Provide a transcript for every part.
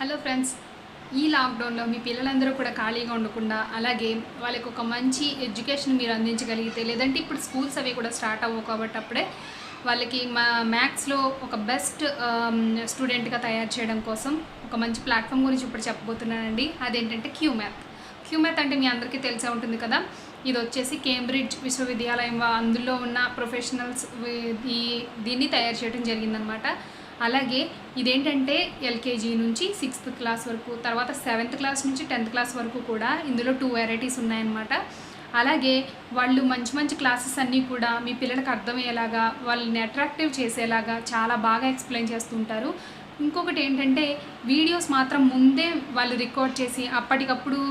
Hello friends, ఈ లాక్డౌన్లో మీ పిల్లలందరూ కూడా ఖాళీగా ఉండకుండా అలాగే వాళ్ళకి ఒక మంచి ఎడ్యుకేషన్ మీరు అందించగలిగితే, లేదంటే ఇప్పుడు స్కూల్స్ అవి కూడా స్టార్ట్ అవ్వవు కాబట్టి అప్పుడే వాళ్ళకి మ్యాథ్స్లో ఒక బెస్ట్ స్టూడెంట్గా తయారు చేయడం కోసం ఒక మంచి ప్లాట్ఫామ్ గురించి ఇప్పుడు చెప్పబోతున్నానండి. అదేంటంటే క్యూమ్యాథ్ అంటే మీ అందరికీ తెలిసే ఉంటుంది కదా. ఇది వచ్చేసి కేంబ్రిడ్జ్ విశ్వవిద్యాలయం అందులో ఉన్న ప్రొఫెషనల్స్ దీన్ని తయారు చేయడం జరిగిందనమాట. అలాగే ఇదేంటంటే ఎల్కేజీ నుంచి 6th క్లాస్ వరకు, తర్వాత 7th క్లాస్ నుంచి 10th క్లాస్ వరకు కూడా ఇందులో 2 వెరైటీస్ ఉన్నాయన్నమాట. అలాగే వాళ్ళు మంచి మంచి క్లాసెస్ అన్నీ కూడా మీ పిల్లలకు అర్థమయ్యేలాగా, వాళ్ళని అట్రాక్టివ్ చేసేలాగా చాలా బాగా ఎక్స్ప్లెయిన్ చేస్తుంటారు. ఇంకొకటి ఏంటంటే వీడియోస్ మాత్రం ముందే వాళ్ళు రికార్డ్ చేసి అప్పటికప్పుడు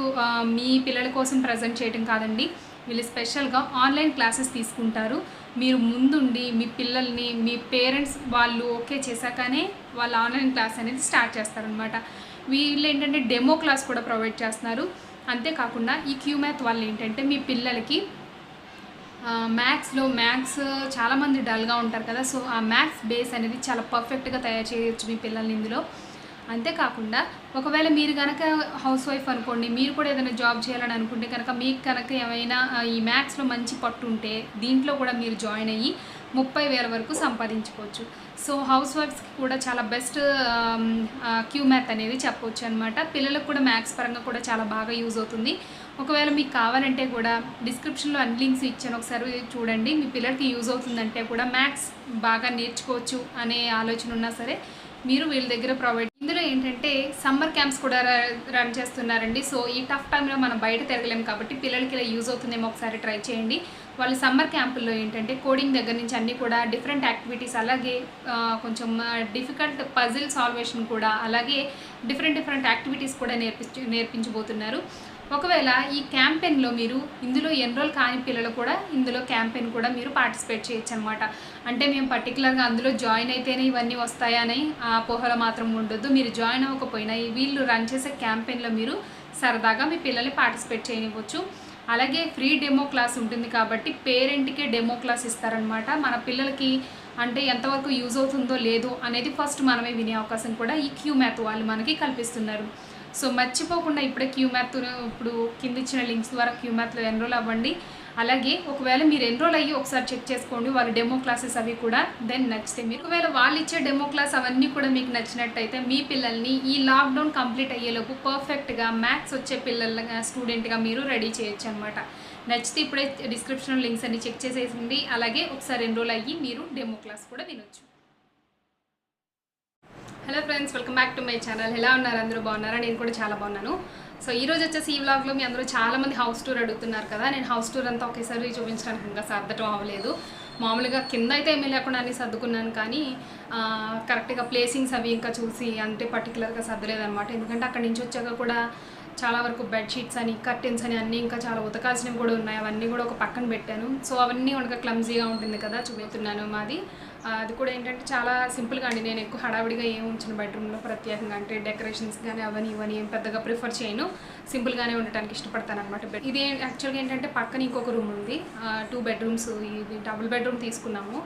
మీ పిల్లల కోసం ప్రజెంట్ చేయడం కాదండి. వీళ్ళు స్పెషల్గా ఆన్లైన్ క్లాసెస్ తీసుకుంటారు. మీరు ముందుండి మీ పిల్లల్ని, మీ పేరెంట్స్ వాళ్ళు ఓకే చేశాకనే వాళ్ళు ఆన్లైన్ క్లాస్ అనేది స్టార్ట్ చేస్తారనమాట. వీళ్ళు ఏంటంటే డెమో క్లాస్ కూడా ప్రొవైడ్ చేస్తున్నారు. అంతేకాకుండా ఈ క్యూమ్యాథ్ వాళ్ళు ఏంటంటే మీ పిల్లలకి మ్యాథ్స్ చాలామంది డల్గా ఉంటారు కదా. సో ఆ మ్యాథ్స్ బేస్ అనేది చాలా పర్ఫెక్ట్గా తయారు చేయొచ్చు మీ పిల్లల్ని ఇందులో. అంతేకాకుండా ఒకవేళ మీరు కనుక హౌస్ వైఫ్ అనుకోండి, మీరు కూడా ఏదైనా జాబ్ చేయాలని అనుకుంటే కనుక, మీకు కనుక ఏమైనా ఈ మ్యాథ్స్లో మంచి పట్టు ఉంటే దీంట్లో కూడా మీరు జాయిన్ అయ్యి 30,000 వరకు సంపాదించుకోవచ్చు. సో హౌస్ వైఫ్స్కి కూడా చాలా బెస్ట్ క్యూమ్యాథ్ అనేది చెప్పవచ్చు అనమాట. పిల్లలకు కూడా మ్యాథ్స్ పరంగా కూడా చాలా బాగా యూజ్ అవుతుంది. ఒకవేళ మీకు కావాలంటే కూడా డిస్క్రిప్షన్లో అన్ని లింక్స్ ఇచ్చాను, ఒకసారి చూడండి. మీ పిల్లలకి యూజ్ అవుతుందంటే కూడా మ్యాథ్స్ బాగా నేర్చుకోవచ్చు అనే ఆలోచన ఉన్నా సరే మీరు వీళ్ళ దగ్గర ప్రొవైడ్. ఇందులో ఏంటంటే సమ్మర్ క్యాంప్స్ కూడా రన్ చేస్తున్నారండి. సో ఈ టఫ్ టైంలో మనం బయట తిరగలేము కాబట్టి పిల్లలకి ఇలా యూజ్ అవుతుందేమో, ఒకసారి ట్రై చేయండి. వాళ్ళు సమ్మర్ క్యాంపుల్లో ఏంటంటే కోడింగ్ దగ్గర నుంచి అన్నీ కూడా డిఫరెంట్ యాక్టివిటీస్, అలాగే కొంచెం డిఫికల్ట్ పజిల్ సాల్వేషన్ కూడా, అలాగే డిఫరెంట్ యాక్టివిటీస్ కూడా నేర్పించబోతున్నారు. ఒకవేళ ఈ క్యాంపెయిన్లో మీరు ఇందులో ఎన్రోల్ కాని పిల్లలు కూడా ఇందులో క్యాంపెయిన్ కూడా మీరు పార్టిసిపేట్ చేయొచ్చు అనమాట. అంటే మేము పర్టికులర్గా అందులో జాయిన్ అయితేనే ఇవన్నీ వస్తాయని ఆ అపోహలో మాత్రం ఉండొద్దు. మీరు జాయిన్ అవ్వకపోయినా వీళ్ళు రన్ చేసే క్యాంపెయిన్లో మీరు సరదాగా మీ పిల్లల్ని పార్టిసిపేట్ చేయనివ్వచ్చు. అలాగే ఫ్రీ డెమో క్లాస్ ఉంటుంది కాబట్టి పేరెంట్కే డెమో క్లాస్ ఇస్తారనమాట. మన పిల్లలకి అంటే ఎంతవరకు యూజ్ అవుతుందో లేదో అనేది ఫస్ట్ మనమే వినే అవకాశం కూడా ఈ క్యూమ్యాథ్ వాళ్ళు మనకి కల్పిస్తున్నారు. సో మర్చిపోకుండా ఇప్పుడే క్యూమ్యాథ్ ఇప్పుడు కింద ఇచ్చిన లింక్స్ ద్వారా క్యూమ్యాథ్లో ఎన్రోల్ అవ్వండి. అలాగే ఒకవేళ మీరు ఎన్రోల్ అయ్యి ఒకసారి చెక్ చేసుకోండి వాళ్ళ డెమో క్లాసెస్ అవి కూడా. దెన్ నచ్చితే మీరు, ఒకవేళ వాళ్ళు ఇచ్చే డెమో క్లాస్ అవన్నీ కూడా మీకు నచ్చినట్టయితే మీ పిల్లల్ని ఈ లాక్డౌన్ కంప్లీట్ అయ్యేలోపు పర్ఫెక్ట్గా మ్యాథ్స్ వచ్చే స్టూడెంట్గా మీరు రెడీ చేయొచ్చు అనమాట. నచ్చితే ఇప్పుడే డిస్క్రిప్షన్ లింక్స్ అన్ని చెక్ చేసేసింది. అలాగే ఒకసారి ఎన్రోల్ అయ్యి మీరు డెమో క్లాస్ కూడా వినొచ్చు. Hello friends, welcome back to my channel. ఎలా ఉన్నారు? అందరూ బాగున్నారా? నేను కూడా చాలా బాగున్నాను. సో ఈరోజు వచ్చేసి ఈ వ్లాగ్లో మీ అందరూ చాలామంది హౌస్ టూర్ అడుగుతున్నారు కదా. నేను హౌస్ టూర్ అంతా ఒకేసారి చూపించడానికి ఇంకా సర్దటం అవ్వలేదు. మామూలుగా కింద అయితే ఏమీ లేకుండా అన్నీ సర్దుకున్నాను, కానీ కరెక్ట్గా ప్లేసింగ్స్ అవి ఇంకా చూసి అంటే పర్టికులర్గా సర్దలేదన్నమాట. ఎందుకంటే అక్కడి నుంచి వచ్చాక కూడా చాలా వరకు బెడ్షీట్స్ అని, కర్టెన్స్ అని అన్నీ ఇంకా చాలా ఉతకాల్సినవి కూడా ఉన్నాయి. అవన్నీ కూడా ఒక పక్కన పెట్టాను. సో అవన్నీ ఉండక క్లమ్జీగా ఉంటుంది కదా, చూపెడుతున్నాను. మాది అది కూడా ఏంటంటే చాలా సింపుల్గా అండి. నేను ఎక్కువ హడావిడిగా ఏం ఉంచిన బెడ్రూమ్లో ప్రత్యేకంగా అంటే డెకరేషన్స్ కానీ అవన్నీ ఇవన్నీ ఏం పెద్దగా ప్రిఫర్ చేయను. సింపుల్గానే ఉండటానికి ఇష్టపడతాను అనమాట. ఇది యాక్చువల్గా ఏంటంటే పక్కన ఇంకొక రూమ్ ఉంది, 2 బెడ్రూమ్స్. ఇది డబుల్ బెడ్రూమ్ తీసుకున్నాము.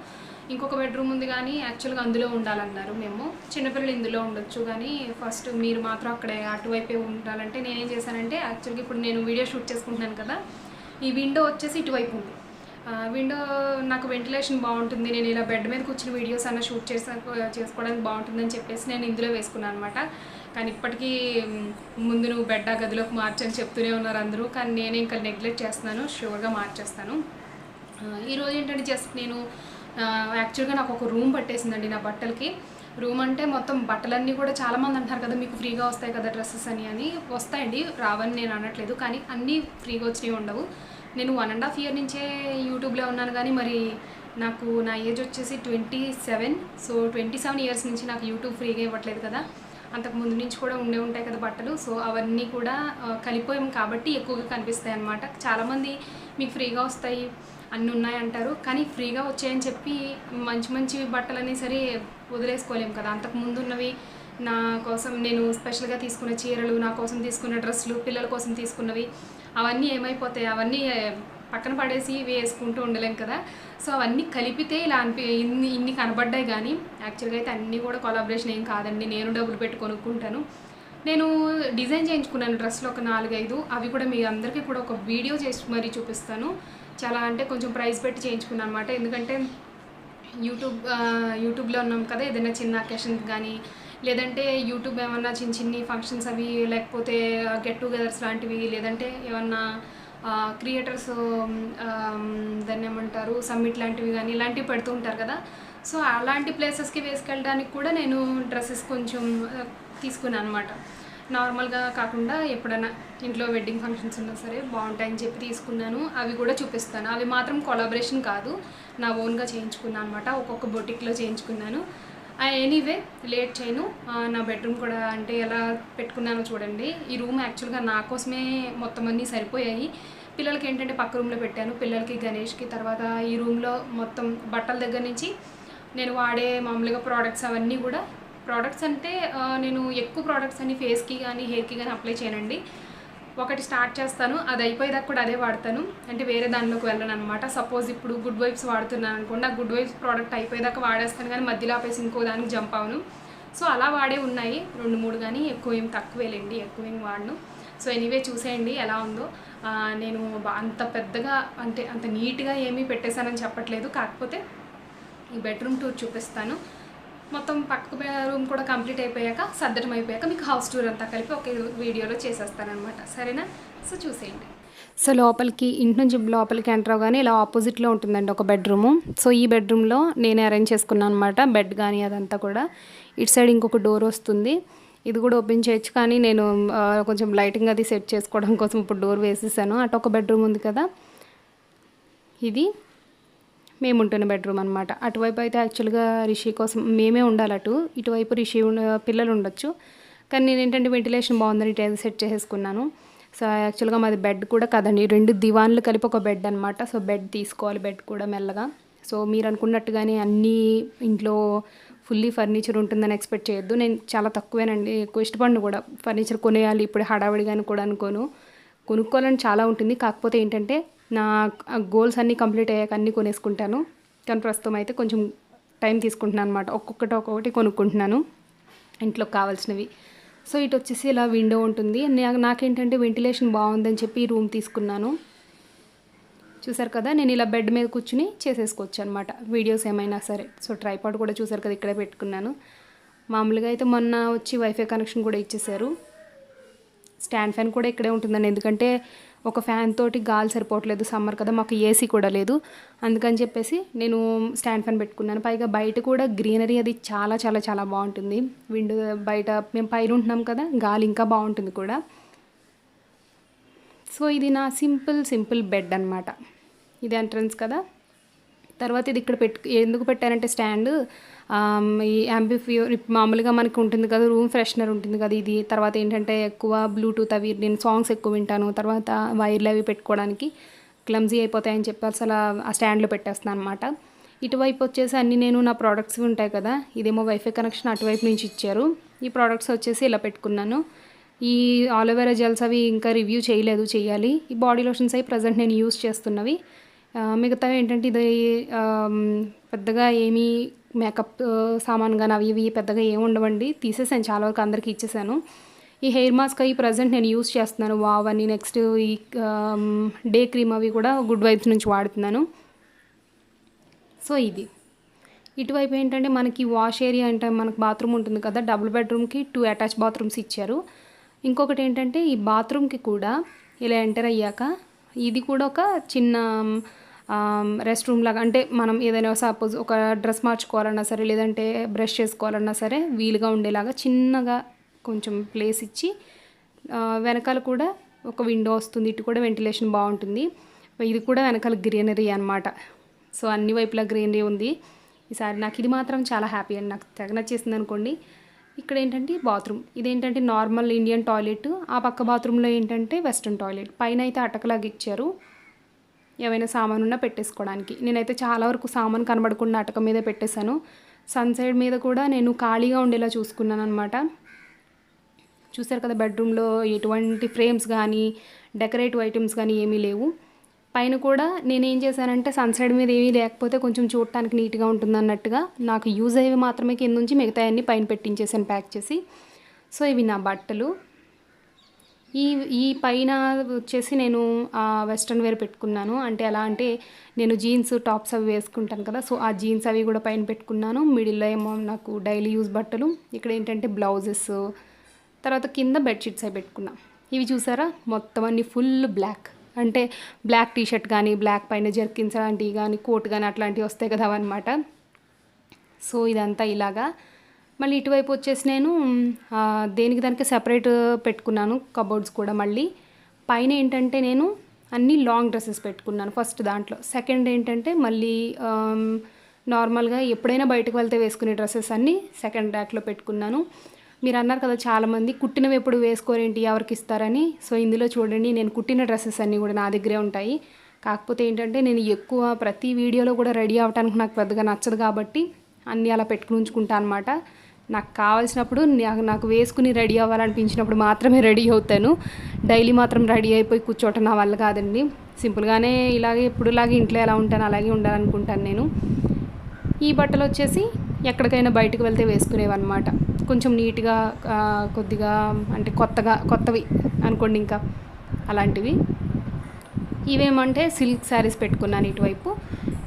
ఇంకొక బెడ్రూమ్ ఉంది కానీ యాక్చువల్గా అందులో ఉండాలన్నారు. మేము చిన్నపిల్లలు ఇందులో ఉండొచ్చు, కానీ ఫస్ట్ మీరు మాత్రం అక్కడే అటువైపే ఉండాలంటే నేనేం చేశానంటే, యాక్చువల్గా ఇప్పుడు నేను వీడియో షూట్ చేసుకుంటున్నాను కదా, ఈ విండో వచ్చేసి ఇటువైపు ఉంది. విండో నాకు వెంటిలేషన్ బాగుంటుంది, నేను ఇలా బెడ్ మీద కూర్చుని వీడియోస్ అన్న షూట్ చేసుకోవడానికి బాగుంటుందని చెప్పేసి నేను ఇందులో వేసుకున్నాను అనమాట. కానీ ఇప్పటికీ ముందు నువ్వు బెడ్ ఆ గదిలోకి మార్చని చెప్తూనే ఉన్నారు అందరూ, కానీ నేనే ఇంకా నెగ్లెక్ట్ చేస్తున్నాను. షూర్గా మార్చేస్తాను. ఈరోజు ఏంటంటే జస్ట్ నేను యాక్చువల్గా నాకు ఒక రూమ్ పట్టేసిందండి నా బట్టలకి. రూమ్ అంటే మొత్తం బట్టలన్నీ కూడా చాలామంది అంటారు కదా మీకు ఫ్రీగా వస్తాయి కదా డ్రెస్సెస్ అని. వస్తాయండి, రావని నేను అనట్లేదు, కానీ అన్నీ ఫ్రీగా వచ్చినవి ఉండవు. నేను 1.5 year నుంచే యూట్యూబ్లో ఉన్నాను, కానీ మరి నాకు నా ఏజ్ వచ్చేసి 27. సో 27 years నుంచి నాకు యూట్యూబ్ ఫ్రీగా ఇవ్వట్లేదు కదా. అంతకుముందు నుంచి కూడా ఉంటాయి కదా బట్టలు. సో అవన్నీ కూడా కలిపోయాం కాబట్టి ఎక్కువగా కనిపిస్తాయి అన్నమాట. చాలామంది మీకు ఫ్రీగా వస్తాయి అన్నీ ఉన్నాయంటారు, కానీ ఫ్రీగా వచ్చాయని చెప్పి మంచి మంచి బట్టలన్నీ సరే వదిలేసుకోలేము కదా. అంతకుముందు ఉన్నవి నా కోసం నేను స్పెషల్గా తీసుకున్న చీరలు, నా కోసం తీసుకున్న డ్రెస్సులు, పిల్లల కోసం తీసుకున్నవి అవన్నీ ఏమైపోతాయి, అవన్నీ పక్కన పడేసి వేసుకుంటూ ఉండలేం కదా. సో అవన్నీ కలిపితే ఇలా ఇన్ని కనబడ్డాయి, కానీ యాక్చువల్గా అయితే అన్నీ కూడా కొలాబరేషన్ ఏం కాదండి. నేను డబ్బులు పెట్టి కొనుక్కుంటాను. నేను డిజైన్ చేయించుకున్నాను డ్రెస్లో ఒక 4-5. అవి కూడా మీ అందరికీ కూడా ఒక వీడియో చేసి మరీ చూపిస్తాను. చాలా అంటే కొంచెం ప్రైస్ పెట్టి చేయించుకున్నాను అనమాట. ఎందుకంటే యూట్యూబ్లో ఉన్నాం కదా, ఏదైనా చిన్న అకేషన్స్ కానీ లేదంటే యూట్యూబ్ ఏమన్నా చిన్ని ఫంక్షన్స్ అవి, లేకపోతే గెట్ టుగెదర్స్ లాంటివి, లేదంటే ఏమన్నా క్రియేటర్స్ దాన్ని ఏమంటారు సమ్మిట్ లాంటివి కానీ ఇలాంటివి పెడుతూ ఉంటారు కదా. సో అలాంటి ప్లేసెస్కి వేసుకెళ్ళడానికి కూడా నేను డ్రెస్సెస్ కొంచెం తీసుకున్నాను అనమాట. నార్మల్గా కాకుండా ఎప్పుడైనా ఇంట్లో వెడ్డింగ్ ఫంక్షన్స్ ఉన్నా సరే బాగుంటాయని చెప్పి తీసుకున్నాను. అవి కూడా చూపిస్తాను. అవి మాత్రం కొలాబరేషన్ కాదు, నా ఓన్గా చేయించుకున్నాను అనమాట. ఒక్కొక్క బొటిక్లో చేయించుకున్నాను. ఎనీవే లేట్ చేయను. నా బెడ్రూమ్ కూడా అంటే ఎలా పెట్టుకున్నానో చూడండి. ఈ రూమ్ యాక్చువల్గా నా కోసమే మొత్తం అన్నీ సరిపోయాయి. పిల్లలకి ఏంటంటే పక్క రూమ్లో పెట్టాను, పిల్లలకి గణేష్కి. తర్వాత ఈ రూమ్లో మొత్తం బట్టల దగ్గర నుంచి నేను వాడే మామూలుగా ప్రోడక్ట్స్ అవన్నీ కూడా, ప్రోడక్ట్స్ అంటే నేను ఎక్కువ ప్రోడక్ట్స్ అన్ని ఫేస్కి కానీ హెయిర్కి కానీ అప్లై చేయనండి. ఒకటి స్టార్ట్ చేస్తాను, అది అయిపోయేదాకా కూడా అదే వాడతాను. అంటే వేరే దానిలోకి వెళ్ళను అనమాట. సపోజ్ ఇప్పుడు గుడ్ వైబ్స్ వాడుతున్నాను అనుకోండి, ఆ గుడ్ వైబ్స్ ప్రోడక్ట్ అయిపోయేదాకా వాడేస్తాను కానీ మధ్యలో ఆపేసి ఇంకో దానికి జంప్ అవును. సో అలా వాడే ఉన్నాయి 2-3 కానీ, ఎక్కువ ఏం తక్కువేలేండి, ఎక్కువ ఏం వాడను. సో ఎనీవే చూసేయండి ఎలా ఉందో. నేను అంత పెద్దగా అంటే అంత నీట్గా ఏమీ పెట్టేశానని చెప్పట్లేదు, కాకపోతే ఈ బెడ్రూమ్ టూర్ చూపిస్తాను. మొత్తం పక్క రూమ్ కూడా కంప్లీట్ అయిపోయాక, సర్దటం అయిపోయాక మీకు హౌస్ టూర్ అంతా కలిపి ఒక వీడియోలో చేసేస్తానమాట. సరేనా? సో చూసేయండి. సో లోపలికి, ఇంటి నుంచి లోపలికి ఎంటర్ అవగానే ఇలా ఆపోజిట్లో ఉంటుందండి ఒక బెడ్రూము. సో ఈ బెడ్రూమ్లో నేనే అరేంజ్ చేసుకున్నాను అనమాట, బెడ్ కానీ అదంతా కూడా. ఇటు సైడ్ ఇంకొక డోర్ వస్తుంది, ఇది కూడా ఓపెన్ చేయొచ్చు, కానీ నేను కొంచెం లైటింగ్ అది సెట్ చేసుకోవడం కోసం ఇప్పుడు డోర్ వేసేసాను. అటు ఒక బెడ్రూమ్ ఉంది కదా, ఇది మేము ఉంటున్న బెడ్రూమ్ అనమాట. అటువైపు అయితే యాక్చువల్గా రిషి కోసం మేమే ఉండాలి, ఇటువైపు రిషి పిల్లలు ఉండొచ్చు. కానీ నేను ఏంటంటే వెంటిలేషన్ బాగుందని ఇటు సెట్ చేసేసుకున్నాను. సో యాక్చువల్గా మాది బెడ్ కూడా కదండి, 2 దివాన్లు కలిపి ఒక బెడ్ అనమాట. సో బెడ్ తీసుకోవాలి, బెడ్ కూడా మెల్లగా. సో మీరు అనుకున్నట్టుగానే అన్నీ ఇంట్లో ఫుల్లీ ఫర్నిచర్ ఉంటుందని ఎక్స్పెక్ట్ చేయొద్దు. నేను చాలా తక్కువేనండి, ఎక్కువ ఇష్టపడిన కూడా ఫర్నిచర్ కొనేయాలి ఇప్పుడు హడావిడిగాని కూడా కొనుక్కోవాలని చాలా ఉంటుంది. కాకపోతే ఏంటంటే నా గోల్స్ అన్నీ కంప్లీట్ అయ్యాక అన్నీ కొనేసుకుంటాను. కానీ ప్రస్తుతం అయితే కొంచెం టైం తీసుకుంటున్నాను అనమాట, ఒక్కొక్కటి కొనుక్కుంటున్నాను ఇంట్లోకి కావాల్సినవి. సో ఇటు వచ్చేసి ఇలా విండో ఉంటుంది. నాకేంటంటే వెంటిలేషన్ బాగుందని చెప్పి ఈ రూమ్ తీసుకున్నాను. చూసారు కదా, నేను ఇలా బెడ్ మీద కూర్చుని చేసేసుకోవచ్చు అనమాట వీడియోస్ ఏమైనా సరే. సో ట్రైపాడ్ కూడా చూసారు కదా, ఇక్కడే పెట్టుకున్నాను. మామూలుగా అయితే మొన్న వచ్చి వైఫై కనెక్షన్ కూడా ఇచ్చేసారు. స్టాండ్ ఫ్యాన్ కూడా ఇక్కడే ఉంటుందండి, ఎందుకంటే ఒక ఫ్యాన్ తోటి గాలి సరిపోవట్లేదు, సమ్మర్ కదా, మాకు ఏసీ కూడా లేదు. అందుకని చెప్పేసి నేను స్టాండ్ ఫ్యాన్ పెట్టుకున్నాను. పైగా బయట కూడా గ్రీనరీ అది చాలా చాలా చాలా బాగుంటుంది. విండో బయట మేము పైన ఉంటున్నాం కదా, గాలి ఇంకా బాగుంటుంది కూడా. సో ఇది నా సింపుల్ బెడ్ అనమాట. ఇది ఎంట్రన్స్ కదా. తర్వాత ఇది ఇక్కడ ఎందుకు పెట్టానంటే స్టాండ్, ఈ యాంప్లిఫైయర్ మామూలుగా మనకి ఉంటుంది కదా, రూమ్ ఫ్రెషనర్ ఉంటుంది కదా ఇది. తర్వాత ఏంటంటే ఎక్కువ బ్లూటూత్ అవి, నేను సాంగ్స్ ఎక్కువ వింటాను. తర్వాత వైర్లు అవి పెట్టుకోవడానికి క్లమ్జీ అయిపోతాయని చెప్పి అసలు ఆ స్టాండ్లో పెట్టేస్తున్నాను అనమాట. ఇటువైపు వచ్చేసి అన్నీ నేను నా ప్రోడక్ట్స్ ఉంటాయి కదా, ఇదేమో వైఫై కనెక్షన్ అటువైపు నుంచి ఇచ్చారు. ఈ ప్రోడక్ట్స్ వచ్చేసి ఇలా పెట్టుకున్నాను. ఈ ఆలోవెరా జెల్స్ అవి ఇంకా రివ్యూ చేయలేదు, చేయాలి. ఈ బాడీ లోషన్స్ అవి ప్రజెంట్ నేను యూస్ చేస్తున్నవి. మిగతా ఏంటంటే ఇది పెద్దగా ఏమీ మేకప్ సామాన్ కానీ అవి ఇవి పెద్దగా ఏమి ఉండవండి, తీసేసాను చాలా వరకు, అందరికీ ఇచ్చేసాను. ఈ హెయిర్ మాస్క్ అవి ప్రజెంట్ నేను యూస్ చేస్తున్నాను, వావ్ అని. నెక్స్ట్ ఈ డే క్రీమ్ అవి కూడా గుడ్ వైబ్స్ నుంచి వాడుతున్నాను. సో ఇది ఇటువైపు ఏంటంటే మనకి వాష్ ఏరియా అంటే మనకు బాత్రూమ్ ఉంటుంది కదా, డబుల్ బెడ్రూమ్కి 2 అటాచ్ బాత్రూమ్స్ ఇచ్చారు. ఇంకొకటి ఏంటంటే ఈ బాత్రూమ్కి కూడా ఇలా ఎంటర్ అయ్యాక ఇది కూడా ఒక చిన్న రెస్ట్ రూమ్ లాగా, అంటే మనం ఏదైనా సపోజ్ ఒక డ్రెస్ మార్చుకోవాలన్నా సరే, లేదంటే బ్రష్ చేసుకోవాలన్నా సరే వీలుగా ఉండేలాగా చిన్నగా కొంచెం ప్లేస్ ఇచ్చి, వెనకాల కూడా ఒక విండో వస్తుంది. ఇటు కూడా వెంటిలేషన్ బాగుంటుంది. ఇది కూడా వెనకాల గ్రీనరీ అనమాట. సో అన్ని వైపులా గ్రీనరీ ఉంది. ఈసారి నాకు ఇది మాత్రం చాలా హ్యాపీ అండి, నాకు తెగ నచ్చేసింది అనుకోండి. ఇక్కడ ఏంటంటే బాత్రూమ్, ఇదేంటంటే నార్మల్ ఇండియన్ టాయిలెట్. ఆ పక్క బాత్రూంలో ఏంటంటే వెస్ట్రన్ టాయిలెట్. పైన అయితే అటకలాగా ఇచ్చారు, ఏమైనా సామాను ఉన్నా పెట్టేసుకోవడానికి. నేనైతే చాలా వరకు సామాను కనబడకుండా అటక మీద పెట్టేశాను. సన్ సైడ్ మీద కూడా నేను ఖాళీగా ఉండేలా చూసుకున్నాను అనమాట. చూసారు కదా, బెడ్రూమ్లో ఎటువంటి ఫ్రేమ్స్ కానీ డెకరేటివ్ ఐటమ్స్ కానీ ఏమీ లేవు. పైన కూడా నేనేం చేశానంటే సన్సైడ్ మీద ఏమీ లేకపోతే కొంచెం చూడటానికి నీట్గా ఉంటుంది అన్నట్టుగా నాకు యూజ్ అయ్యేవి మాత్రమే కింద నుంచి మిగతా అన్నీ పైన పెట్టించేసాను ప్యాక్ చేసి. సో ఇవి నా బట్టలు. ఈ ఈ పైన వచ్చేసి నేను వెస్ట్రన్ వేర్ పెట్టుకున్నాను. అంటే ఎలా అంటే నేను జీన్స్ టాప్స్ అవి వేసుకుంటాను కదా, సో ఆ జీన్స్ అవి కూడా పైన పెట్టుకున్నాను. మిడిల్లో ఏమో నాకు డైలీ యూజ్ బట్టలు, ఇక్కడ ఏంటంటే బ్లౌజెస్, తర్వాత కింద బెడ్షీట్స్ అవి పెట్టుకున్నా. ఇవి చూసారా మొత్తం అన్ని ఫుల్ బ్లాక్, అంటే బ్లాక్ టీషర్ట్ కానీ బ్లాక్ పైన జర్కిన్స్ లాంటివి కానీ కోట్ కానీ అట్లాంటివి వస్తాయి కదా అవన్నమాట. సో ఇదంతా ఇలాగా. మళ్ళీ ఇటువైపు వచ్చేసి నేను దేనికి దానికి సెపరేట్ పెట్టుకున్నాను కబోర్డ్స్ కూడా. మళ్ళీ పైన ఏంటంటే నేను అన్నీ లాంగ్ డ్రెస్సెస్ పెట్టుకున్నాను ఫస్ట్ దాంట్లో. సెకండ్ ఏంటంటే మళ్ళీ నార్మల్గా ఎప్పుడైనా బయటకు వెళ్తే వేసుకునే డ్రెస్సెస్ అన్నీ సెకండ్ ర్యాక్లో పెట్టుకున్నాను. మీరు అన్నారు కదా చాలామంది కుట్టినవి ఎప్పుడు వేసుకోరేంటి ఎవరికి ఇస్తారని. సో ఇందులో చూడండి నేను కుట్టిన డ్రెస్సెస్ అన్నీ కూడా నా దగ్గరే ఉంటాయి. కాకపోతే ఏంటంటే నేను ఎక్కువ ప్రతి వీడియోలో కూడా రెడీ అవ్వడానికి నాకు పెద్దగా నచ్చదు కాబట్టి అన్నీ అలా పెట్టుకుని ఉంచుకుంటా అనమాట. నాకు కావాల్సినప్పుడు నాకు వేసుకుని రెడీ అవ్వాలనిపించినప్పుడు మాత్రమే రెడీ అవుతాను. డైలీ మాత్రం రెడీ అయిపోయి కూర్చోవటం నా వల్ల కాదండి. సింపుల్గానే ఇలాగే ఎప్పుడులాగే ఇంట్లో ఎలా ఉంటాను అలాగే ఉండాలనుకుంటాను నేను. ఈ బట్టలు వచ్చేసి ఎక్కడికైనా బయటకు వెళ్తే వేసుకునేవన్నమాట. కొంచెం నీట్గా కొద్దిగా అంటే కొత్తవి అనుకోండి ఇంకా అలాంటివి. ఇవేమంటే సిల్క్ శారీస్ పెట్టుకున్నాను ఇటువైపు.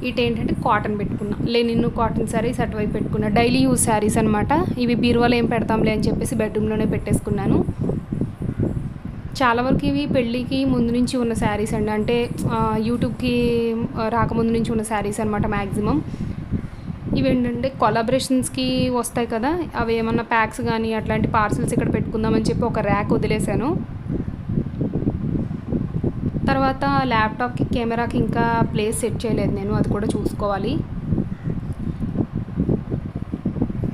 ఇటు ఏంటంటే కాటన్ పెట్టుకున్నా, లెనిన్ కాటన్ శారీస్ అటువైపు పెట్టుకున్నా. డైలీ యూజ్ శారీస్ అనమాట. ఇవి బీరువాలో ఏం పెడతాంలే అని చెప్పేసి బెడ్రూమ్లోనే పెట్టేసుకున్నాను. చాలా వరకు ఇవి పెళ్ళికి ముందు నుంచి ఉన్న శారీస్ అండి, అంటే యూట్యూబ్కి రాకముందు నుంచి ఉన్న శారీస్ అనమాట మ్యాక్సిమం. ఇవి ఏంటంటే కొలాబరేషన్స్కి వస్తాయి కదా, అవి ఏమన్నా ప్యాక్స్ కానీ అట్లాంటి పార్సల్స్ ఇక్కడ పెట్టుకుందామని చెప్పి ఒక ర్యాక్ వదిలేశాను. తర్వాత ల్యాప్టాప్కి కెమెరాకి ఇంకా ప్లేస్ సెట్ చేయలేదు నేను, అది కూడా చూసుకోవాలి.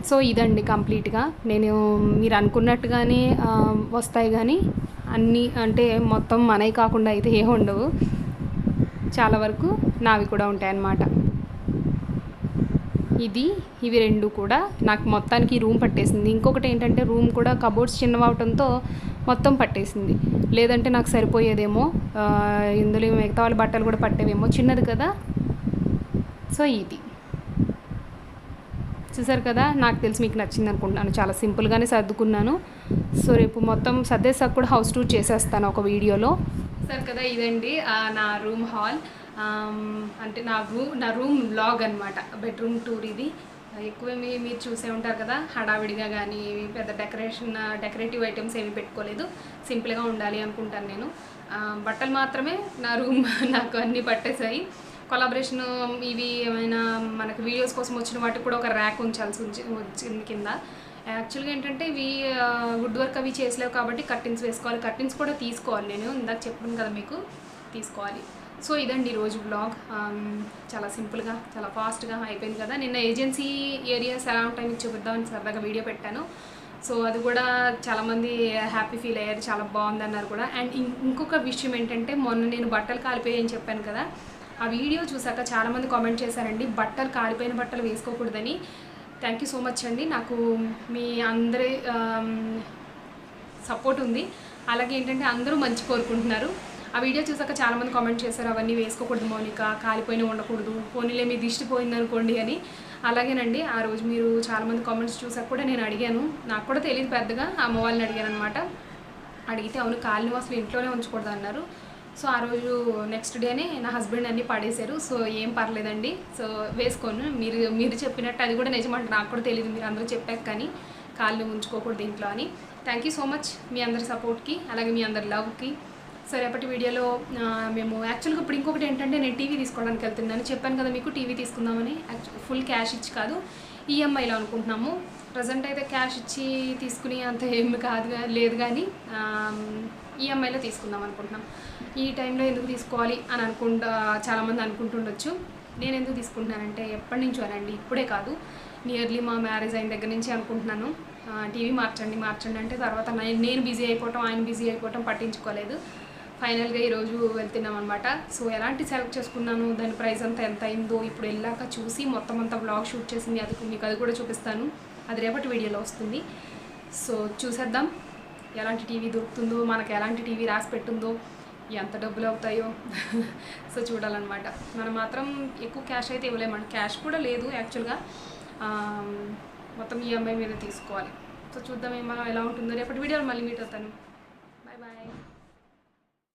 సో ఇదండి కంప్లీట్గా. నేను మీరు అనుకున్నట్టుగానే వస్తాయి కానీ అన్నీ అంటే మొత్తం మనవి కాకుండా అయితే ఏమి ఉండవు, చాలా వరకు నావి కూడా ఉంటాయన్నమాట. ఇవి రెండు కూడా నాకు మొత్తానికి రూమ్ పట్టేసింది. ఇంకొకటి ఏంటంటే రూమ్ కూడా కబోర్డ్స్ చిన్నవవటంతో మొత్తం పట్టేసింది. లేదంటే నాకు సరిపోయేదేమో, ఇందులో మిగతా వాళ్ళ బట్టలు కూడా పట్టేవేమో, చిన్నది కదా. సో ఇది చూసారు కదా, నాకు తెలిసి మీకు నచ్చింది అనుకుంటున్నాను. చాలా సింపుల్గానే సర్దుకున్నాను. సో రేపు మొత్తం సర్దేసాక కూడా హౌస్ టూర్ చేసేస్తాను ఒక వీడియోలో. సరే కదా, ఇదండి నా రూమ్ హాల్, అంటే నా రూమ్ వ్లాగ్ అనమాట. బెడ్రూమ్ టూర్ ఇది. ఎక్కువ మీరు చూసే ఉంటారు కదా, హడావిడిగా కానీ పెద్ద డెకరేటివ్ ఐటమ్స్ ఏమి పెట్టుకోలేదు. సింపుల్గా ఉండాలి అనుకుంటాను నేను. బట్టలు మాత్రమే నా రూమ్ నాకు అన్నీ పట్టేసాయి. కొలాబరేషన్ ఇవి ఏమైనా మనకు వీడియోస్ కోసం వచ్చిన వాటికి కూడా ఒక ర్యాక్ వచ్చింది కింద. యాక్చువల్గా ఏంటంటే ఇవి వుడ్ వర్క్ అవి చేసలేవు కాబట్టి కర్టెన్స్ వేసుకోవాలి. కర్టెన్స్ కూడా తీసుకోవాలి, నేను ఇందాక చెప్పాను కదా మీకు, తీసుకోవాలి. సో ఇదండి ఈరోజు బ్లాగ్. చాలా సింపుల్గా చాలా ఫాస్ట్గా అయిపోయింది కదా. నిన్న ఏజెన్సీ ఏరియాస్ ఎలా ఉంటాయి మీకు చూపిద్దామని సరదాగా వీడియో పెట్టాను. సో అది కూడా చాలామంది హ్యాపీ ఫీల్ అయ్యారు, చాలా బాగుందన్నారు కూడా. అండ్ ఇంకొక విషయం ఏంటంటే మొన్న నేను బట్టలు కాలిపోయాయని చెప్పాను కదా, ఆ వీడియో చూసాక చాలామంది కామెంట్ చేశారండి కాలిపోయిన బట్టలు వేసుకోకూడదని. థ్యాంక్ యూ సో మచ్ అండి. నాకు మీ అందరి సపోర్ట్ ఉంది. అలాగే ఏంటంటే అందరూ మంచి కోరుకుంటున్నారు. ఆ వీడియో చూసాక చాలామంది కామెంట్ చేశారు, అవన్నీ వేసుకోకూడదు మౌనిక, కాలిపోయిన ఉండకూడదు, పోనీలే మీ దిష్టి పోయిందనుకోండి అని. అలాగేనండి, ఆ రోజు మీరు చాలామంది కామెంట్స్ చూసాక కూడా నేను అడిగాను. నాకు కూడా తెలియదు పెద్దగా, అమ్మ వాళ్ళని అడిగాను అనమాట. అడిగితే అవును కాలిని అసలు ఇంట్లోనే ఉంచకూడదు అన్నారు. సో ఆ రోజు నెక్స్ట్ డేనే నా హస్బెండ్ అన్నీ పడేశారు. సో ఏం పర్లేదండి, సో వేసుకోను. మీరు చెప్పినట్టు అది కూడా నిజమంటే నాకు కూడా తెలియదు, మీరు అందరూ చెప్పాక కానీ కాళ్ళు ఉంచుకోకూడదు ఇంట్లో అని. థ్యాంక్ యూ సో మచ్ మీ అందరి సపోర్ట్కి, అలాగే మీ అందరి లవ్కి. సో రేపటి వీడియోలో మేము యాక్చువల్గా ఇప్పుడు ఇంకొకటి ఏంటంటే నేను టీవీ తీసుకోవడానికి వెళ్తున్నాను. చెప్పాను కదా మీకు టీవీ తీసుకుందామని. ఫుల్ క్యాష్ ఇచ్చి కాదు, ఈఎంఐలో అనుకుంటున్నాము. ప్రజెంట్ అయితే క్యాష్ ఇచ్చి తీసుకుని అంత ఏమి లేదు కానీ ఈఎంఐలో తీసుకుందాం అనుకుంటున్నాం. ఈ టైంలో ఎందుకు తీసుకోవాలి అని చాలామంది అనుకుంటుండొచ్చు. నేను ఎందుకు తీసుకుంటున్నానంటే ఎప్పటి నుంచో అనండి, ఇప్పుడే కాదు, నియర్లీ మా మ్యారేజ్ అయిన దగ్గర నుంచి అనుకుంటున్నాను టీవీ మార్చండి అంటే. తర్వాత నేను బిజీ అయిపోవటం, ఆయన బిజీ అయిపోవటం పట్టించుకోలేదు. ఫైనల్గా ఈరోజు వెళ్తున్నాం అనమాట. సో ఎలాంటి సెలెక్ట్ చేసుకున్నాను, దాని ప్రైస్ అంతా ఎంత అయిందో ఇప్పుడు వెళ్ళాక చూసి మొత్తం అంతా వ్లాగ్ షూట్ చేసింది, మీకు అది కూడా చూపిస్తాను. అది రేపటి వీడియోలో వస్తుంది. సో చూసేద్దాం ఎలాంటి టీవీ దొరుకుతుందో, మనకు ఎలాంటి టీవీ రాసి పెట్టుందో, ఎంత డబ్బులు అవుతాయో సో చూడాలన్నమాట. మనం మాత్రం ఎక్కువ క్యాష్ అయితే ఇవ్వలేమండి, క్యాష్ కూడా లేదు యాక్చువల్గా, మొత్తం ఈఎంఐ మీద తీసుకోవాలి. సో చూద్దాం ఎలా ఉంటుందో రేపటి వీడియోలో మళ్ళీ మీట్ అవుతాను. Bye bye.